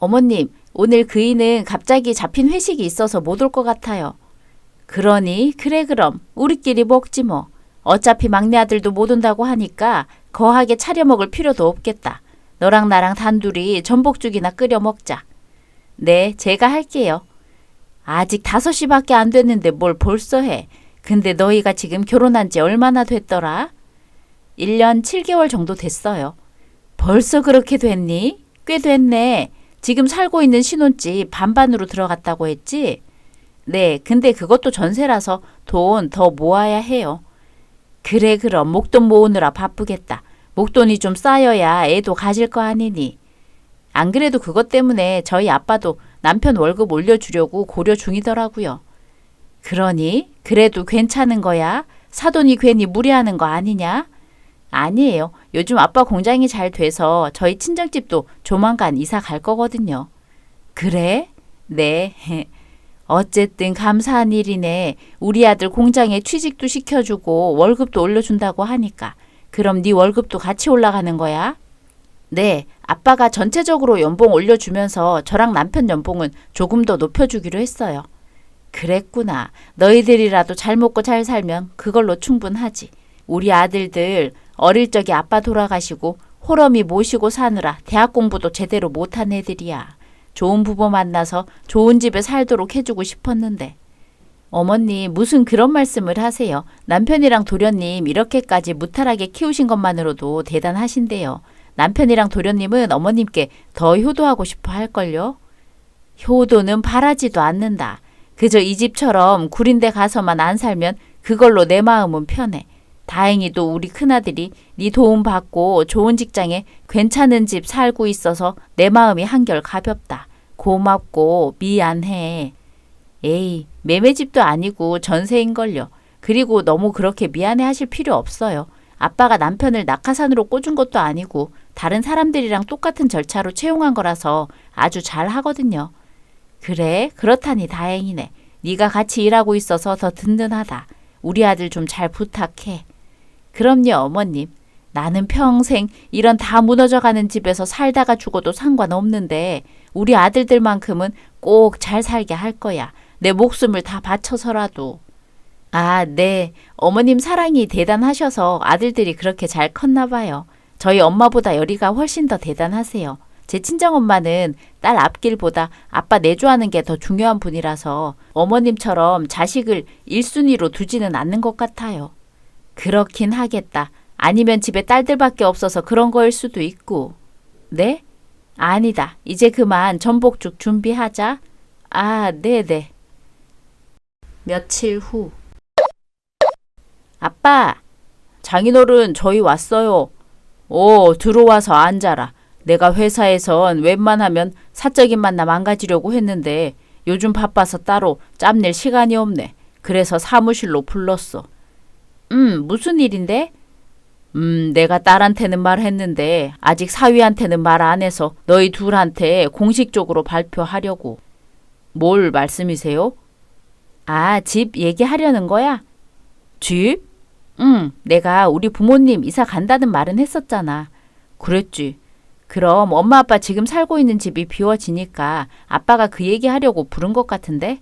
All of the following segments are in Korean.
어머님, 오늘 그이는 갑자기 잡힌 회식이 있어서 못 올 것 같아요. 그러니? 그래 그럼 우리끼리 먹지 뭐. 어차피 막내 아들도 못 온다고 하니까 거하게 차려 먹을 필요도 없겠다. 너랑 나랑 단둘이 전복죽이나 끓여 먹자. 네, 제가 할게요. 아직 5시밖에 안 됐는데 뭘 벌써 해. 근데 너희가 지금 결혼한 지 얼마나 됐더라? 1년 7개월 정도 됐어요. 벌써 그렇게 됐니? 꽤 됐네. 지금 살고 있는 신혼집 반반으로 들어갔다고 했지? 네, 근데 그것도 전세라서 돈 더 모아야 해요. 그래, 그럼 목돈 모으느라 바쁘겠다. 목돈이 좀 쌓여야 애도 가질 거 아니니. 안 그래도 그것 때문에 저희 아빠도 남편 월급 올려주려고 고려 중이더라고요. 그러니? 그래도 괜찮은 거야? 사돈이 괜히 무리하는 거 아니냐? 아니에요. 요즘 아빠 공장이 잘 돼서 저희 친정집도 조만간 이사 갈 거거든요. 그래? 네. 어쨌든 감사한 일이네. 우리 아들 공장에 취직도 시켜주고 월급도 올려준다고 하니까. 그럼 네 월급도 같이 올라가는 거야? 네. 아빠가 전체적으로 연봉 올려주면서 저랑 남편 연봉은 조금 더 높여주기로 했어요. 그랬구나. 너희들이라도 잘 먹고 잘 살면 그걸로 충분하지. 우리 아들들 어릴 적에 아빠 돌아가시고 호러미 모시고 사느라 대학 공부도 제대로 못한 애들이야. 좋은 부모 만나서 좋은 집에 살도록 해주고 싶었는데. 어머니 무슨 그런 말씀을 하세요. 남편이랑 도련님 이렇게까지 무탈하게 키우신 것만으로도 대단하신데요. 남편이랑 도련님은 어머님께 더 효도하고 싶어 할걸요. 효도는 바라지도 않는다. 그저 이 집처럼 구린데 가서만 안 살면 그걸로 내 마음은 편해. 다행히도 우리 큰아들이 네 도움 받고 좋은 직장에 괜찮은 집 살고 있어서 내 마음이 한결 가볍다. 고맙고 미안해. 에이, 매매집도 아니고 전세인걸요. 그리고 너무 그렇게 미안해 하실 필요 없어요. 아빠가 남편을 낙하산으로 꽂은 것도 아니고 다른 사람들이랑 똑같은 절차로 채용한 거라서 아주 잘 하거든요. 그래? 그렇다니 다행이네. 네가 같이 일하고 있어서 더 든든하다. 우리 아들 좀 잘 부탁해. 그럼요, 어머님. 나는 평생 이런 다 무너져가는 집에서 살다가 죽어도 상관없는데 우리 아들들만큼은 꼭 잘 살게 할 거야. 내 목숨을 다 바쳐서라도. 아, 네. 어머님 사랑이 대단하셔서 아들들이 그렇게 잘 컸나 봐요. 저희 엄마보다 열이가 훨씬 더 대단하세요. 제 친정엄마는 딸 앞길보다 아빠 내조하는 게 더 중요한 분이라서 어머님처럼 자식을 1순위로 두지는 않는 것 같아요. 그렇긴 하겠다. 아니면 집에 딸들밖에 없어서 그런 거일 수도 있고. 네? 아니다. 이제 그만 전복죽 준비하자. 아, 네네. 며칠 후. 아빠, 장인어른 저희 왔어요. 들어와서 앉아라. 내가 회사에선 웬만하면 사적인 만남 안 가지려고 했는데 요즘 바빠서 따로 짬낼 시간이 없네. 그래서 사무실로 불렀어. 무슨 일인데? 내가 딸한테는 말했는데 아직 사위한테는 말 안 해서 너희 둘한테 공식적으로 발표하려고. 뭘 말씀이세요? 아, 집 얘기하려는 거야? 집? 내가 우리 부모님 이사 간다는 말은 했었잖아. 그랬지. 그럼 엄마 아빠 지금 살고 있는 집이 비워지니까 아빠가 그 얘기하려고 부른 것 같은데?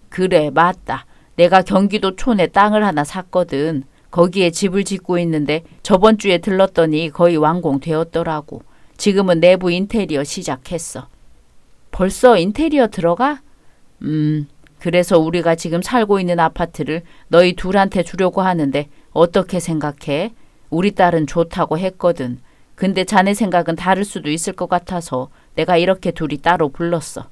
그래, 맞다. 내가 경기도 촌에 땅을 하나 샀거든. 거기에 집을 짓고 있는데 저번 주에 들렀더니 거의 완공되었더라고. 지금은 내부 인테리어 시작했어. 벌써 인테리어 들어가? 그래서 우리가 지금 살고 있는 아파트를 너희 둘한테 주려고 하는데 어떻게 생각해? 우리 딸은 좋다고 했거든. 근데 자네 생각은 다를 수도 있을 것 같아서 내가 이렇게 둘이 따로 불렀어.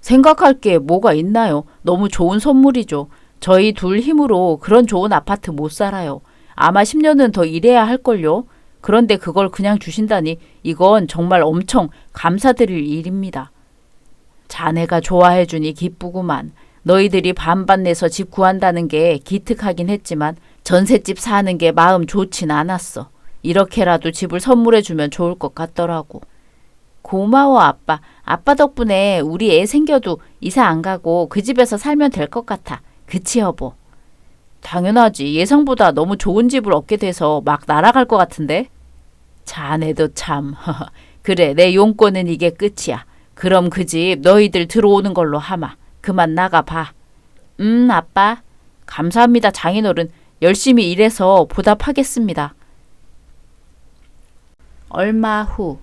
생각할 게 뭐가 있나요? 너무 좋은 선물이죠. 저희 둘 힘으로 그런 좋은 아파트 못 살아요. 아마 10년은 더 일해야 할걸요. 그런데 그걸 그냥 주신다니 이건 정말 엄청 감사드릴 일입니다. 자네가 좋아해주니 기쁘구만. 너희들이 반반 내서 집 구한다는 게 기특하긴 했지만 전셋집 사는 게 마음 좋진 않았어. 이렇게라도 집을 선물해주면 좋을 것 같더라고. 고마워 아빠. 아빠 덕분에 우리 애 생겨도 이사 안 가고 그 집에서 살면 될 것 같아. 그치 여보? 당연하지. 예상보다 너무 좋은 집을 얻게 돼서 막 날아갈 것 같은데? 자네도 참. 그래, 내 용건은 이게 끝이야. 그럼 그 집 너희들 들어오는 걸로 하마. 그만 나가봐. 아빠. 감사합니다, 장인어른. 열심히 일해서 보답하겠습니다. 얼마 후.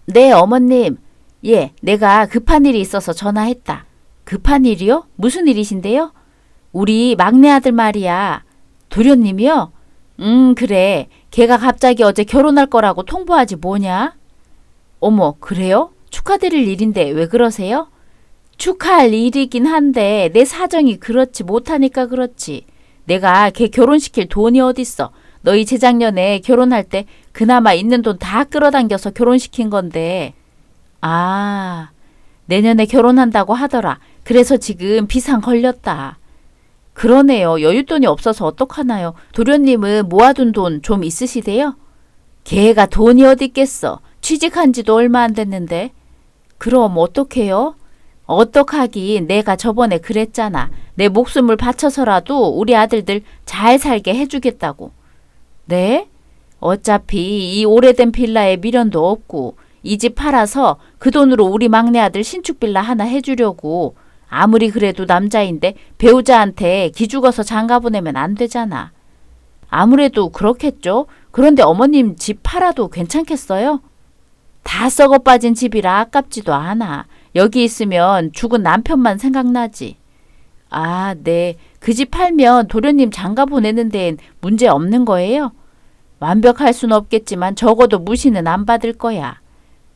네, 어머님. 예, 내가 급한 일이 있어서 전화했다. 급한 일이요? 무슨 일이신데요? 우리 막내 아들 말이야. 도련님이요? 그래. 걔가 갑자기 어제 결혼할 거라고 통보하지 뭐냐? 어머, 그래요? 축하드릴 일인데 왜 그러세요? 축하할 일이긴 한데 내 사정이 그렇지 못하니까 그렇지. 내가 걔 결혼시킬 돈이 어딨어. 너희 재작년에 결혼할 때 그나마 있는 돈 다 끌어당겨서 결혼시킨 건데. 아, 내년에 결혼한다고 하더라. 그래서 지금 비상 걸렸다. 그러네요. 여윳돈이 없어서 어떡하나요? 도련님은 모아둔 돈 좀 있으시대요? 걔가 돈이 어딨겠어. 취직한 지도 얼마 안 됐는데. 그럼 어떡해요? 어떡하긴 내가 저번에 그랬잖아. 내 목숨을 바쳐서라도 우리 아들들 잘 살게 해주겠다고. 네? 어차피 이 오래된 빌라에 미련도 없고 이 집 팔아서 그 돈으로 우리 막내 아들 신축 빌라 하나 해주려고. 아무리 그래도 남자인데 배우자한테 기죽어서 장가 보내면 안 되잖아. 아무래도 그렇겠죠. 그런데 어머님 집 팔아도 괜찮겠어요? 다 썩어 빠진 집이라 아깝지도 않아. 여기 있으면 죽은 남편만 생각나지. 아, 네. 그 집 팔면 도련님 장가 보내는 데엔 문제 없는 거예요? 완벽할 순 없겠지만 적어도 무시는 안 받을 거야.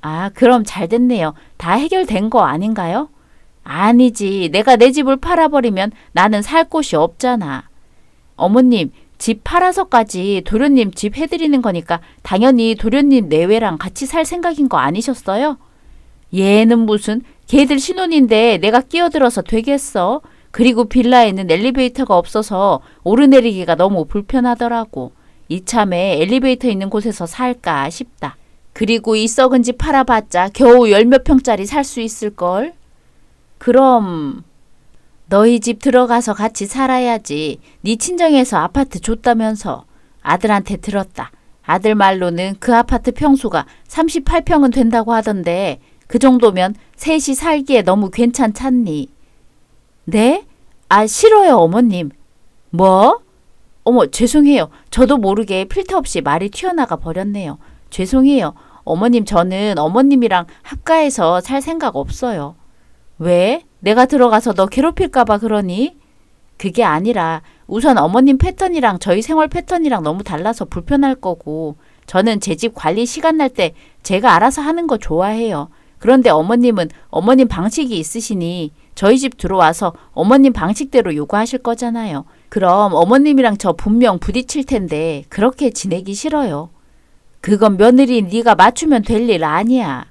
아, 그럼 잘 됐네요. 다 해결된 거 아닌가요? 아니지. 내가 내 집을 팔아버리면 나는 살 곳이 없잖아. 어머님, 집 팔아서까지 도련님 집 해드리는 거니까 당연히 도련님 내외랑 같이 살 생각인 거 아니셨어요? 얘는 무슨 걔들 신혼인데 내가 끼어들어서 되겠어? 그리고 빌라에는 엘리베이터가 없어서 오르내리기가 너무 불편하더라고. 이참에 엘리베이터 있는 곳에서 살까 싶다. 그리고 이 썩은 집 팔아봤자 겨우 10몇 평짜리 살 수 있을걸? 그럼 너희 집 들어가서 같이 살아야지. 네 친정에서 아파트 줬다면서. 아들한테 들었다. 아들 말로는 그 아파트 평수가 38평은 된다고 하던데 그 정도면 셋이 살기에 너무 괜찮잖니. 네? 아, 싫어요, 어머님. 뭐? 어머, 죄송해요. 저도 모르게 필터 없이 말이 튀어나가 버렸네요. 죄송해요. 어머님, 저는 어머님이랑 합가해서 살 생각 없어요. 왜? 내가 들어가서 너 괴롭힐까봐 그러니? 그게 아니라 우선 어머님 패턴이랑 저희 생활 패턴이랑 너무 달라서 불편할 거고 저는 제 집 관리 시간 날 때 제가 알아서 하는 거 좋아해요. 그런데 어머님은 어머님 방식이 있으시니 저희 집 들어와서 어머님 방식대로 요구하실 거잖아요. 그럼 어머님이랑 저 분명 부딪힐 텐데 그렇게 지내기 싫어요. 그건 며느리 네가 맞추면 될 일 아니야.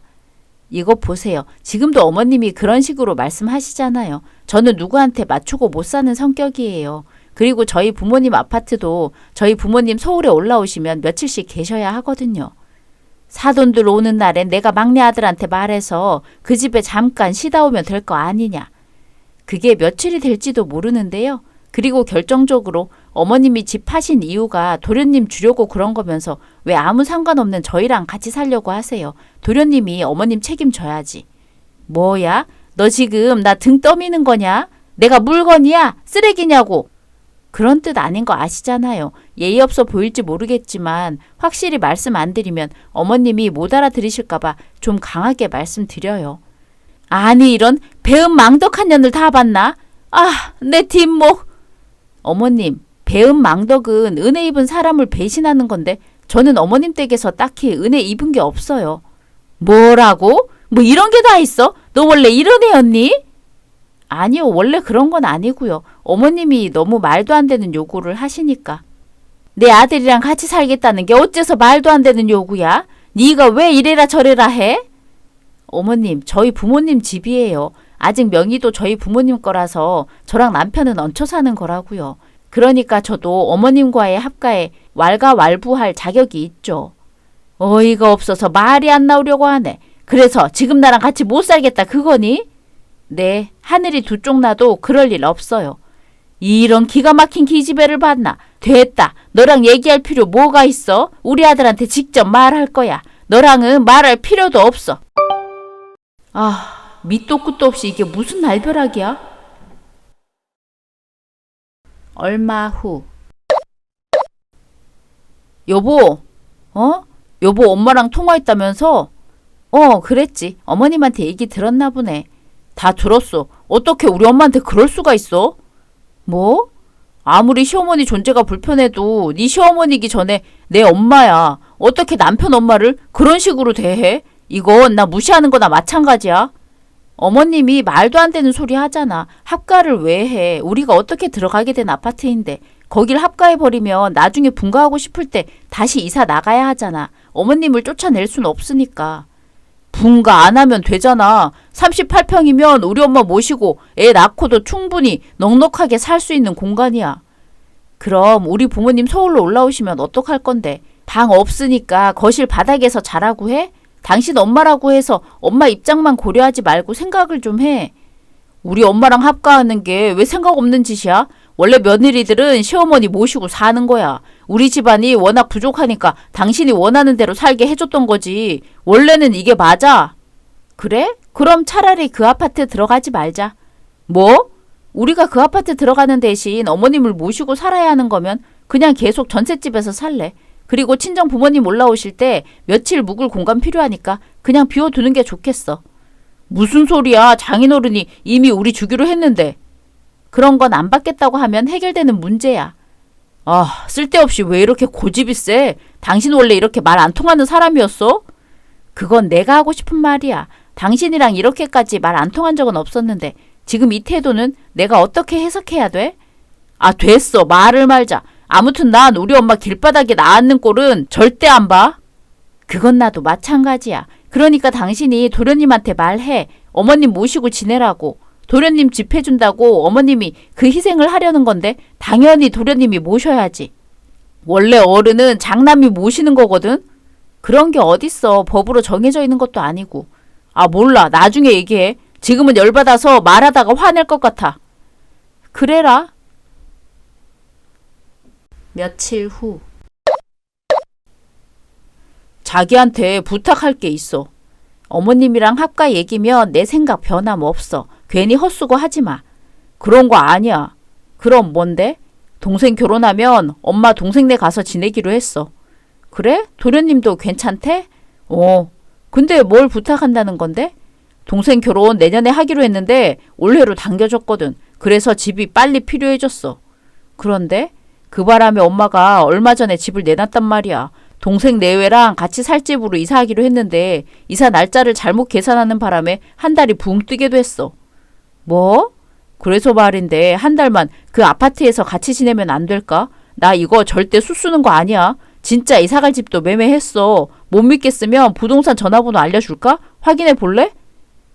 이거 보세요. 지금도 어머님이 그런 식으로 말씀하시잖아요. 저는 누구한테 맞추고 못 사는 성격이에요. 그리고 저희 부모님 아파트도 저희 부모님 서울에 올라오시면 며칠씩 계셔야 하거든요. 사돈들 오는 날엔 내가 막내 아들한테 말해서 그 집에 잠깐 쉬다 오면 될 거 아니냐. 그게 며칠이 될지도 모르는데요. 그리고 결정적으로 어머님이 집 파신 이유가 도련님 주려고 그런 거면서 왜 아무 상관없는 저희랑 같이 살려고 하세요. 도련님이 어머님 책임져야지. 뭐야? 너 지금 나 등 떠미는 거냐? 내가 물건이야? 쓰레기냐고? 그런 뜻 아닌 거 아시잖아요. 예의 없어 보일지 모르겠지만 확실히 말씀 안 드리면 어머님이 못 알아들으실까 봐 좀 강하게 말씀드려요. 아니 이런 배은망덕한 년을 다 봤나? 아, 내 뒷목. 어머님, 배은망덕은 은혜 입은 사람을 배신하는 건데 저는 어머님 댁에서 딱히 은혜 입은 게 없어요. 뭐라고? 뭐 이런 게 다 있어? 너 원래 이런 애였니? 아니요, 원래 그런 건 아니고요. 어머님이 너무 말도 안 되는 요구를 하시니까. 내 아들이랑 같이 살겠다는 게 어째서 말도 안 되는 요구야? 네가 왜 이래라 저래라 해? 어머님, 저희 부모님 집이에요. 아직 명의도 저희 부모님 거라서 저랑 남편은 얹혀 사는 거라고요. 그러니까 저도 어머님과의 합가에 왈가왈부할 자격이 있죠. 어이가 없어서 말이 안 나오려고 하네. 그래서 지금 나랑 같이 못 살겠다 그거니? 네, 하늘이 두 쪽 나도 그럴 일 없어요. 이런 기가 막힌 기집애를 봤나. 됐다. 너랑 얘기할 필요 뭐가 있어? 우리 아들한테 직접 말할 거야. 너랑은 말할 필요도 없어. 아, 밑도 끝도 없이 이게 무슨 날벼락이야? 얼마 후. 여보, 여보 엄마랑 통화했다면서? 그랬지. 어머님한테 얘기 들었나 보네. 다 들었어. 어떻게 우리 엄마한테 그럴 수가 있어? 뭐? 아무리 시어머니 존재가 불편해도 네 시어머니기 전에 내 엄마야. 어떻게 남편 엄마를 그런 식으로 대해? 이건 나 무시하는 거나 마찬가지야. 어머님이 말도 안 되는 소리 하잖아. 합가를 왜 해? 우리가 어떻게 들어가게 된 아파트인데. 거길 합가해버리면 나중에 분가하고 싶을 때 다시 이사 나가야 하잖아. 어머님을 쫓아낼 순 없으니까. 분가 안 하면 되잖아. 38평이면 우리 엄마 모시고 애 낳고도 충분히 넉넉하게 살 수 있는 공간이야. 그럼 우리 부모님 서울로 올라오시면 어떡할 건데? 방 없으니까 거실 바닥에서 자라고 해? 당신 엄마라고 해서 엄마 입장만 고려하지 말고 생각을 좀 해. 우리 엄마랑 합가하는 게 왜 생각 없는 짓이야? 원래 며느리들은 시어머니 모시고 사는 거야. 우리 집안이 워낙 부족하니까 당신이 원하는 대로 살게 해줬던 거지. 원래는 이게 맞아. 그래? 그럼 차라리 그 아파트 들어가지 말자. 뭐? 우리가 그 아파트 들어가는 대신 어머님을 모시고 살아야 하는 거면 그냥 계속 전셋집에서 살래. 그리고 친정 부모님 올라오실 때 며칠 묵을 공간 필요하니까 그냥 비워두는 게 좋겠어. 무슨 소리야. 장인어른이 이미 우리 주기로 했는데. 그런 건 안 받겠다고 하면 해결되는 문제야. 아, 쓸데없이 왜 이렇게 고집이 세? 당신 원래 이렇게 말 안 통하는 사람이었어? 그건 내가 하고 싶은 말이야. 당신이랑 이렇게까지 말 안 통한 적은 없었는데 지금 이 태도는 내가 어떻게 해석해야 돼? 아, 됐어. 말을 말자. 아무튼 난 우리 엄마 길바닥에 나앉는 꼴은 절대 안 봐. 그건 나도 마찬가지야. 그러니까 당신이 도련님한테 말해. 어머님 모시고 지내라고. 도련님 집 해준다고 어머님이 그 희생을 하려는 건데 당연히 도련님이 모셔야지. 원래 어른은 장남이 모시는 거거든. 그런 게 어딨어. 법으로 정해져 있는 것도 아니고. 아, 몰라. 나중에 얘기해. 지금은 열받아서 말하다가 화낼 것 같아. 그래라. 며칠 후. 자기한테 부탁할 게 있어. 어머님이랑 합가 얘기면 내 생각 변함없어. 괜히 헛수고 하지 마. 그런 거 아니야. 그럼 뭔데? 동생 결혼하면 엄마 동생네 가서 지내기로 했어. 그래? 도련님도 괜찮대? 근데 뭘 부탁한다는 건데? 동생 결혼 내년에 하기로 했는데 올해로 당겨졌거든. 그래서 집이 빨리 필요해졌어. 그런데 그 바람에 엄마가 얼마 전에 집을 내놨단 말이야. 동생 내외랑 같이 살 집으로 이사하기로 했는데 이사 날짜를 잘못 계산하는 바람에 한 달이 붕 뜨기도 했어. 뭐? 그래서 말인데 한 달만 그 아파트에서 같이 지내면 안 될까? 나 이거 절대 쑤쓰는 거 아니야. 진짜 이사갈 집도 매매했어. 못 믿겠으면 부동산 전화번호 알려줄까? 확인해 볼래?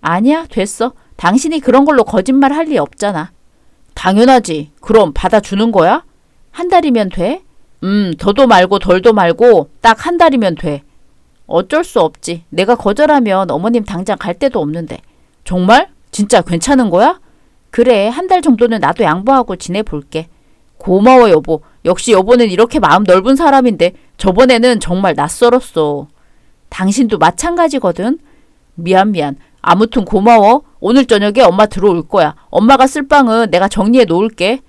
아니야, 됐어. 당신이 그런 걸로 거짓말 할 리 없잖아. 당연하지. 그럼 받아주는 거야? 한 달이면 돼? 더도 말고 덜도 말고 딱 한 달이면 돼. 어쩔 수 없지. 내가 거절하면 어머님 당장 갈 데도 없는데. 정말? 진짜 괜찮은 거야? 그래, 한 달 정도는 나도 양보하고 지내볼게. 고마워, 여보. 역시 여보는 이렇게 마음 넓은 사람인데 저번에는 정말 낯설었어. 당신도 마찬가지거든. 미안. 아무튼 고마워. 오늘 저녁에 엄마 들어올 거야. 엄마가 쓸 방은 내가 정리해 놓을게.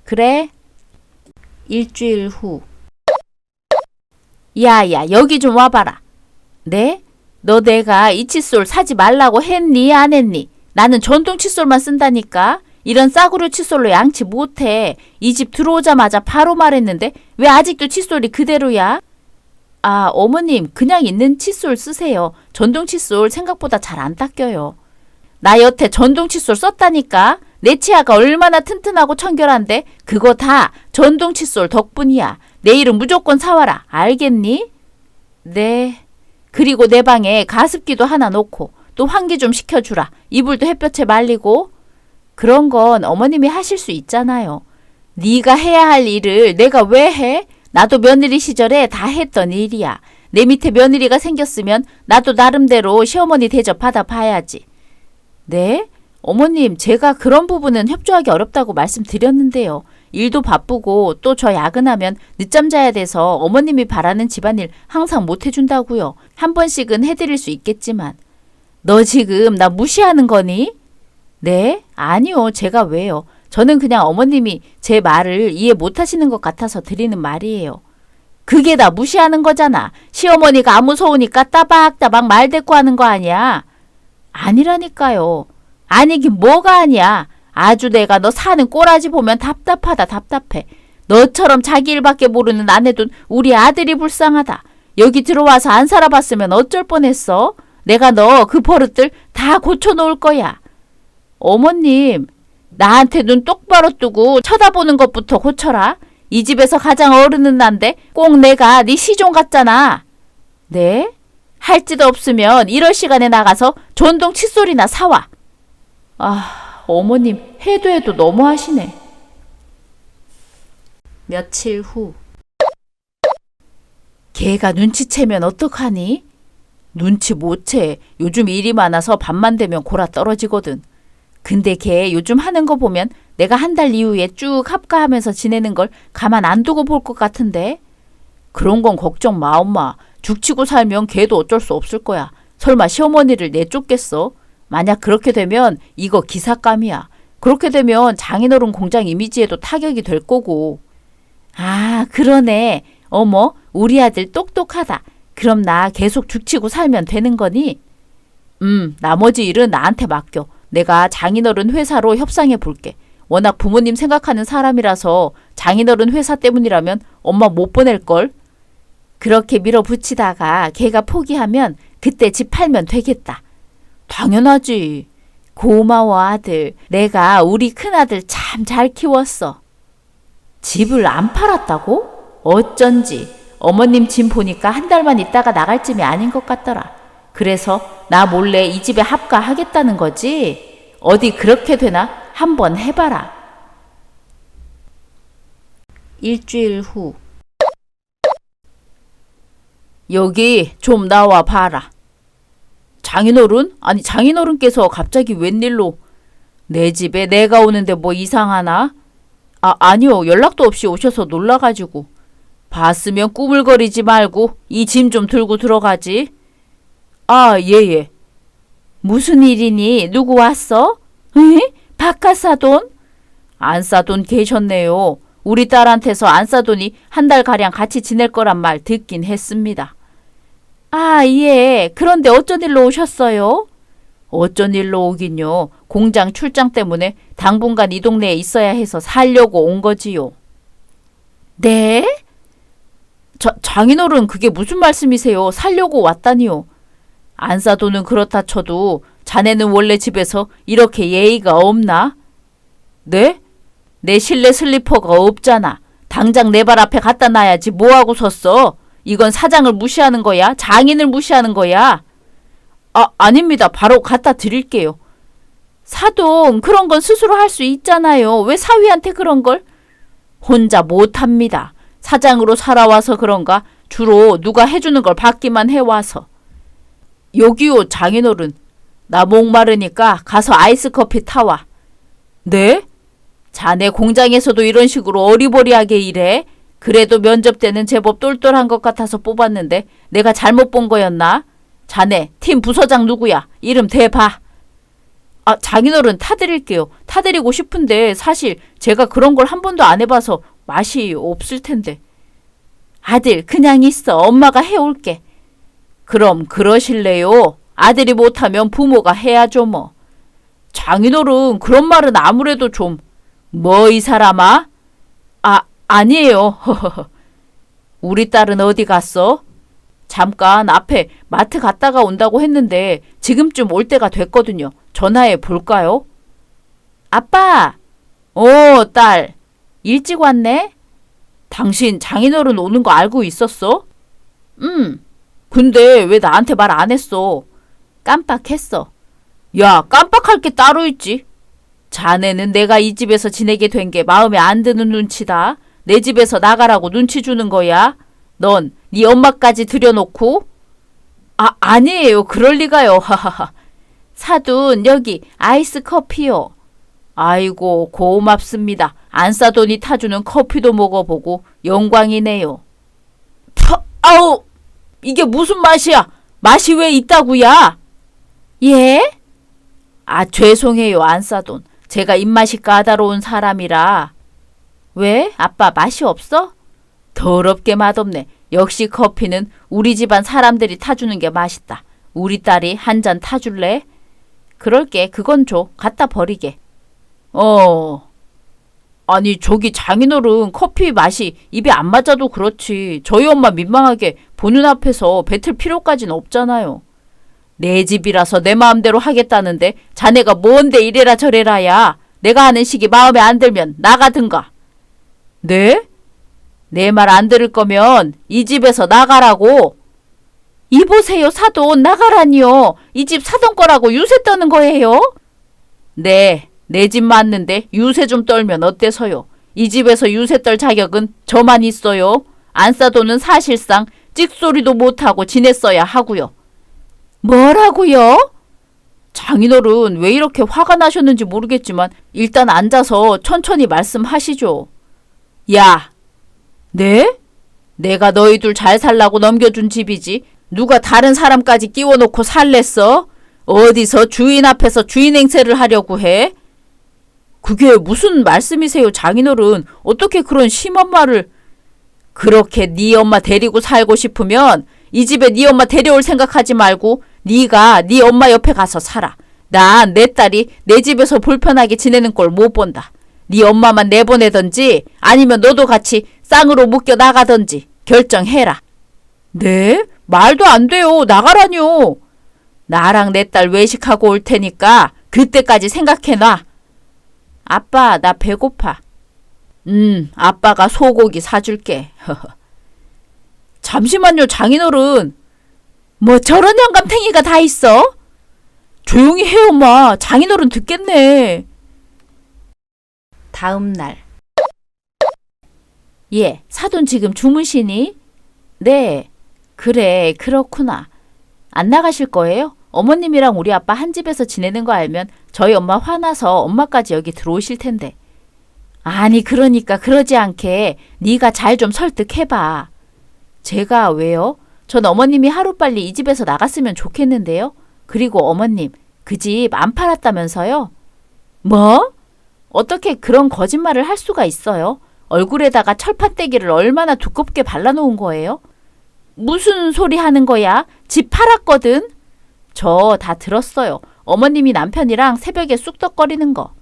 그래. 일주일 후. 야야, 여기 좀 와봐라. 네? 너 내가 이 칫솔 사지 말라고 했니? 안 했니? 나는 전동 칫솔만 쓴다니까. 이런 싸구려 칫솔로 양치 못해. 이 집 들어오자마자 바로 말했는데 왜 아직도 칫솔이 그대로야? 아, 어머님 그냥 있는 칫솔 쓰세요. 전동 칫솔 생각보다 잘 안 닦여요. 나 여태 전동 칫솔 썼다니까. 내 치아가 얼마나 튼튼하고 청결한데 그거 다 전동 칫솔 덕분이야. 내일은 무조건 사와라. 알겠니? 네. 그리고 내 방에 가습기도 하나 놓고 또 환기 좀 시켜주라. 이불도 햇볕에 말리고. 그런 건 어머님이 하실 수 있잖아요. 네가 해야 할 일을 내가 왜 해? 나도 며느리 시절에 다 했던 일이야. 내 밑에 며느리가 생겼으면 나도 나름대로 시어머니 대접 받아봐야지. 네? 어머님, 제가 그런 부분은 협조하기 어렵다고 말씀드렸는데요. 일도 바쁘고 또 저 야근하면 늦잠 자야 돼서 어머님이 바라는 집안일 항상 못 해준다고요. 한 번씩은 해드릴 수 있겠지만. 너 지금 나 무시하는 거니? 네? 아니요. 제가 왜요? 저는 그냥 어머님이 제 말을 이해 못 하시는 것 같아서 드리는 말이에요. 그게 다 무시하는 거잖아. 시어머니가 아무 소우니까 따박따박 말대꾸하는 거 아니야? 아니라니까요. 아니긴 뭐가 아니야. 아주 내가 너 사는 꼬라지 보면 답답하다 답답해. 너처럼 자기 일밖에 모르는 아내둔 우리 아들이 불쌍하다. 여기 들어와서 안 살아봤으면 어쩔 뻔했어. 내가 너 그 버릇들 다 고쳐놓을 거야. 어머님, 나한테 눈 똑바로 뜨고 쳐다보는 것부터 고쳐라. 이 집에서 가장 어른은 난데 꼭 내가 네 시종 같잖아. 네? 할 짓 없으면 이럴 시간에 나가서 전동 칫솔이나 사와. 아, 어머님 해도 해도 너무하시네. 며칠 후. 걔가 눈치채면 어떡하니? 눈치 못 채. 요즘 일이 많아서 밤만 되면 골아 떨어지거든. 근데 걔 요즘 하는 거 보면 내가 한 달 이후에 쭉 합가하면서 지내는 걸 가만 안 두고 볼 것 같은데? 그런 건 걱정 마, 엄마. 죽치고 살면 걔도 어쩔 수 없을 거야. 설마 시어머니를 내쫓겠어? 만약 그렇게 되면 이거 기사감이야. 그렇게 되면 장인어른 공장 이미지에도 타격이 될 거고. 아, 그러네. 어머, 우리 아들 똑똑하다. 그럼 나 계속 죽치고 살면 되는 거니? 나머지 일은 나한테 맡겨. 내가 장인어른 회사로 협상해 볼게. 워낙 부모님 생각하는 사람이라서 장인어른 회사 때문이라면 엄마 못 보낼걸? 그렇게 밀어붙이다가 걔가 포기하면 그때 집 팔면 되겠다. 당연하지. 고마워 아들. 내가 우리 큰아들 참 잘 키웠어. 집을 안 팔았다고? 어쩐지. 어머님 짐 보니까 한 달만 있다가 나갈 쯤이 아닌 것 같더라. 그래서 나 몰래 이 집에 합가하겠다는 거지? 어디 그렇게 되나? 한번 해봐라. 일주일 후. 여기 좀 나와 봐라. 장인어른? 아니 장인어른께서 갑자기 웬일로? 내 집에 내가 오는데 뭐 이상하나? 아니요. 연락도 없이 오셔서 놀라가지고. 봤으면 꾸물거리지 말고 이 짐 좀 들고 들어가지. 예. 무슨 일이니? 누구 왔어? 에? 바깥 사돈? 안 싸돈 계셨네요. 우리 딸한테서 안 싸돈이 한 달가량 같이 지낼 거란 말 듣긴 했습니다. 예. 그런데 어쩐 일로 오셨어요? 어쩐 일로 오긴요. 공장 출장 때문에 당분간 이 동네에 있어야 해서 살려고 온 거지요. 네? 장인어른 그게 무슨 말씀이세요? 살려고 왔다니요. 안 싸돈은 그렇다 쳐도 자네는 원래 집에서 이렇게 예의가 없나? 네? 내 실내 슬리퍼가 없잖아. 당장 내 발 앞에 갖다 놔야지 뭐하고 섰어? 이건 사장을 무시하는 거야? 장인을 무시하는 거야? 아닙니다. 바로 갖다 드릴게요. 사돈, 그런 건 스스로 할 수 있잖아요. 왜 사위한테 그런 걸? 혼자 못합니다. 사장으로 살아와서 그런가 주로 누가 해주는 걸 받기만 해와서. 여기요, 장인어른. 나 목마르니까 가서 아이스 커피 타와. 네? 자네 공장에서도 이런 식으로 어리버리하게 일해? 그래도 면접 때는 제법 똘똘한 것 같아서 뽑았는데 내가 잘못 본 거였나? 자네 팀 부서장 누구야? 이름 대봐. 장인어른 타드릴게요. 타드리고 싶은데 사실 제가 그런 걸 한 번도 안 해봐서 맛이 없을 텐데. 아들 그냥 있어. 엄마가 해올게. 그럼 그러실래요? 아들이 못하면 부모가 해야죠 뭐. 장인어른 그런 말은 아무래도 좀. 뭐 이 사람아? 아니에요. 우리 딸은 어디 갔어? 잠깐 앞에 마트 갔다가 온다고 했는데 지금쯤 올 때가 됐거든요. 전화해 볼까요? 아빠! 딸. 일찍 왔네? 당신 장인어른 오는 거 알고 있었어? 근데 왜 나한테 말 안 했어? 깜빡했어. 야, 깜빡할 게 따로 있지. 자네는 내가 이 집에서 지내게 된 게 마음에 안 드는 눈치다. 내 집에서 나가라고 눈치 주는 거야. 넌 네 엄마까지 들여놓고? 아니에요. 그럴 리가요. 하하하. 사돈 여기 아이스 커피요. 아이고 고맙습니다. 안사돈이 타주는 커피도 먹어보고 영광이네요. 아우 이게 무슨 맛이야? 맛이 왜 있다구야? 예? 아 죄송해요 안사돈. 제가 입맛이 까다로운 사람이라. 왜? 아빠 맛이 없어? 더럽게 맛없네. 역시 커피는 우리 집안 사람들이 타주는 게 맛있다. 우리 딸이 한 잔 타줄래? 그럴게. 그건 줘. 갖다 버리게. 아니 저기 장인어른 커피 맛이 입에 안 맞아도 그렇지. 저희 엄마 민망하게 보는 앞에서 뱉을 필요까지는 없잖아요. 내 집이라서 내 마음대로 하겠다는데 자네가 뭔데 이래라 저래라야. 내가 하는 식이 마음에 안 들면 나가든가. 네? 내 말 안 들을 거면 이 집에서 나가라고. 이보세요 사돈 나가라니요. 이 집 사돈 거라고 유세 떠는 거예요? 네, 내 집 맞는데 유세 좀 떨면 어때서요? 이 집에서 유세 떨 자격은 저만 있어요. 안사돈은 사실상 찍소리도 못하고 지냈어야 하고요. 뭐라고요? 장인어른 왜 이렇게 화가 나셨는지 모르겠지만 일단 앉아서 천천히 말씀하시죠. 야, 네? 내가 너희 둘 잘 살라고 넘겨준 집이지 누가 다른 사람까지 끼워놓고 살랬어? 어디서 주인 앞에서 주인 행세를 하려고 해? 그게 무슨 말씀이세요 장인어른. 어떻게 그런 심한 말을. 그렇게 네 엄마 데리고 살고 싶으면 이 집에 네 엄마 데려올 생각하지 말고 네가 네 엄마 옆에 가서 살아. 난 내 딸이 내 집에서 불편하게 지내는 꼴 못 본다. 네 엄마만 내보내든지 아니면 너도 같이 쌍으로 묶여 나가든지 결정해라. 네? 말도 안 돼요. 나가라뇨. 나랑 내 딸 외식하고 올 테니까 그때까지 생각해놔. 아빠 나 배고파. 아빠가 소고기 사줄게. 잠시만요 장인어른. 뭐 저런 영감탱이가 다 있어? 조용히 해 엄마. 장인어른 듣겠네. 다음 날. 예, 사돈 지금 주무시니? 네, 그래, 그렇구나. 안 나가실 거예요? 어머님이랑 우리 아빠 한 집에서 지내는 거 알면 저희 엄마 화나서 엄마까지 여기 들어오실 텐데. 아니, 그러니까 그러지 않게 네가 잘 좀 설득해봐. 제가 왜요? 전 어머님이 하루빨리 이 집에서 나갔으면 좋겠는데요. 그리고 어머님, 그 집 안 팔았다면서요? 뭐? 어떻게 그런 거짓말을 할 수가 있어요? 얼굴에다가 철판떼기를 얼마나 두껍게 발라놓은 거예요? 무슨 소리 하는 거야? 집 팔았거든? 저 다 들었어요. 어머님이 남편이랑 새벽에 쑥덕거리는 거.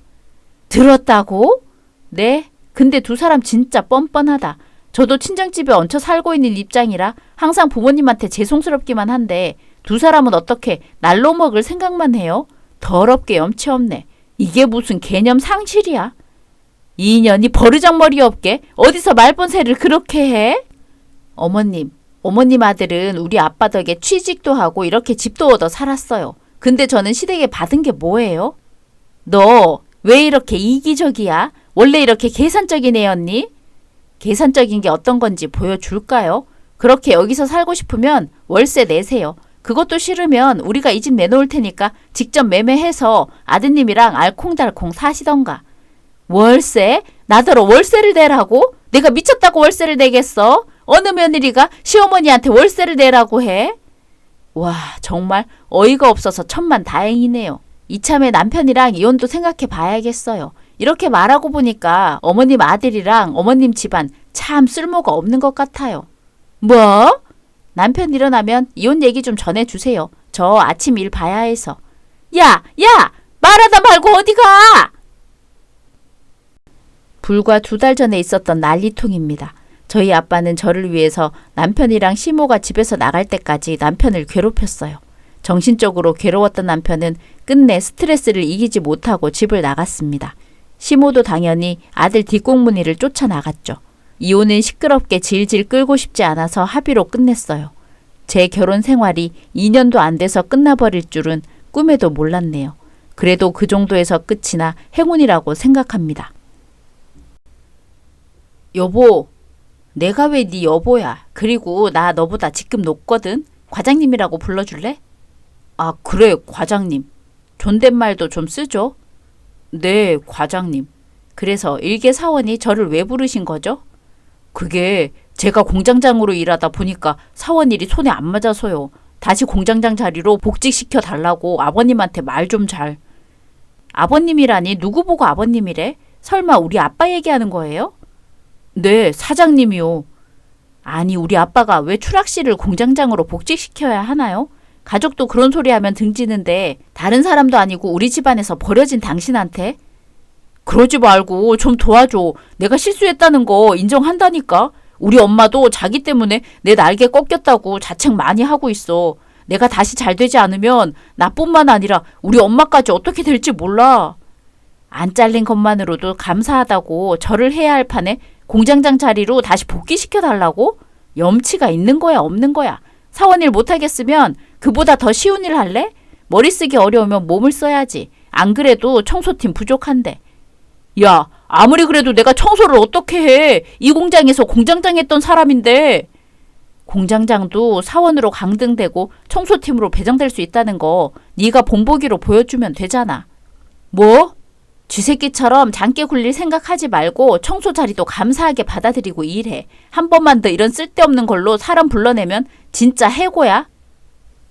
들었다고? 네. 근데 두 사람 진짜 뻔뻔하다. 저도 친정집에 얹혀 살고 있는 입장이라 항상 부모님한테 죄송스럽기만 한데 두 사람은 어떻게 날로 먹을 생각만 해요? 더럽게 염치 없네. 이게 무슨 개념 상실이야? 이 년이 버르장머리 없게 어디서 말본새를 그렇게 해? 어머님 아들은 우리 아빠 덕에 취직도 하고 이렇게 집도 얻어 살았어요. 근데 저는 시댁에 받은 게 뭐예요? 너 왜 이렇게 이기적이야? 원래 이렇게 계산적인 애였니? 계산적인 게 어떤 건지 보여줄까요? 그렇게 여기서 살고 싶으면 월세 내세요. 그것도 싫으면 우리가 이 집 내놓을 테니까 직접 매매해서 아드님이랑 알콩달콩 사시던가. 월세? 나더러 월세를 내라고? 내가 미쳤다고 월세를 내겠어? 어느 며느리가 시어머니한테 월세를 내라고 해? 와, 정말 어이가 없어서 천만 다행이네요. 이참에 남편이랑 이혼도 생각해 봐야겠어요. 이렇게 말하고 보니까 어머님 아들이랑 어머님 집안 참 쓸모가 없는 것 같아요. 뭐? 남편 일어나면 이혼 얘기 좀 전해주세요. 저 아침 일 봐야 해서. 야! 말하다 말고 어디 가! 불과 2달 전에 있었던 난리통입니다. 저희 아빠는 저를 위해서 남편이랑 시모가 집에서 나갈 때까지 남편을 괴롭혔어요. 정신적으로 괴로웠던 남편은 끝내 스트레스를 이기지 못하고 집을 나갔습니다. 시모도 당연히 아들 뒷공무니를 쫓아나갔죠. 이혼은 시끄럽게 질질 끌고 싶지 않아서 합의로 끝냈어요. 제 결혼 생활이 2년도 안 돼서 끝나버릴 줄은 꿈에도 몰랐네요. 그래도 그 정도에서 끝이나 행운이라고 생각합니다. 여보, 내가 왜 네 여보야? 그리고 나 너보다 직급 높거든? 과장님이라고 불러줄래? 아, 그래, 과장님. 존댓말도 좀 쓰죠? 네, 과장님. 그래서 일개 사원이 저를 왜 부르신 거죠? 그게 제가 공장장으로 일하다 보니까 사원 일이 손에 안 맞아서요. 다시 공장장 자리로 복직시켜 달라고 아버님한테 말 좀 잘. 아버님이라니 누구 보고 아버님이래? 설마 우리 아빠 얘기하는 거예요? 네, 사장님이요. 아니, 우리 아빠가 왜 추락 씨를 공장장으로 복직시켜야 하나요? 가족도 그런 소리 하면 등지는데 다른 사람도 아니고 우리 집안에서 버려진 당신한테? 그러지 말고 좀 도와줘. 내가 실수했다는 거 인정한다니까. 우리 엄마도 자기 때문에 내 날개 꺾였다고 자책 많이 하고 있어. 내가 다시 잘 되지 않으면 나뿐만 아니라 우리 엄마까지 어떻게 될지 몰라. 안 잘린 것만으로도 감사하다고 절을 해야 할 판에 공장장 자리로 다시 복귀시켜 달라고? 염치가 있는 거야, 없는 거야? 사원 일 못하겠으면 그보다 더 쉬운 일 할래? 머리 쓰기 어려우면 몸을 써야지. 안 그래도 청소팀 부족한데. 야, 아무리 그래도 내가 청소를 어떻게 해? 이 공장에서 공장장 했던 사람인데. 공장장도 사원으로 강등되고 청소팀으로 배정될 수 있다는 거 네가 본보기로 보여주면 되잖아. 뭐? 쥐새끼처럼 장기 굴릴 생각하지 말고 청소 자리도 감사하게 받아들이고 일해. 한 번만 더 이런 쓸데없는 걸로 사람 불러내면 진짜 해고야.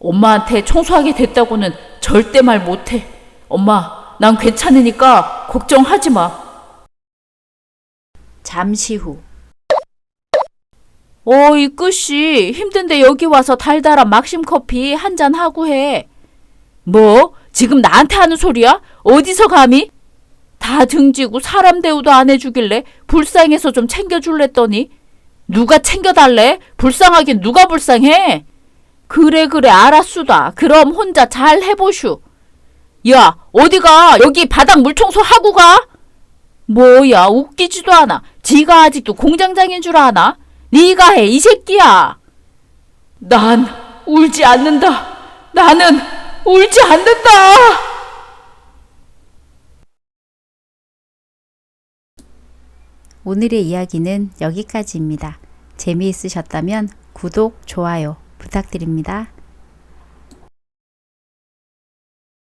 엄마한테 청소하게 됐다고는 절대 말 못해. 엄마, 난 괜찮으니까 걱정하지 마. 잠시 후. 이 끝이 힘든데 여기 와서 달달한 막심 커피 한잔 하고 해. 뭐? 지금 나한테 하는 소리야? 어디서 감히? 다 등지고 사람 대우도 안 해주길래 불쌍해서 좀 챙겨줄랬더니 누가 챙겨달래? 불쌍하긴 누가 불쌍해? 그래 알았수다. 그럼 혼자 잘 해보슈. 야, 어디가? 여기 바닥 물청소 하고 가? 뭐야, 웃기지도 않아. 지가 아직도 공장장인 줄 아나? 네가 해, 이 새끼야. 난 울지 않는다. 나는 울지 않는다. 오늘의 이야기는 여기까지입니다. 재미있으셨다면 구독, 좋아요 부탁드립니다.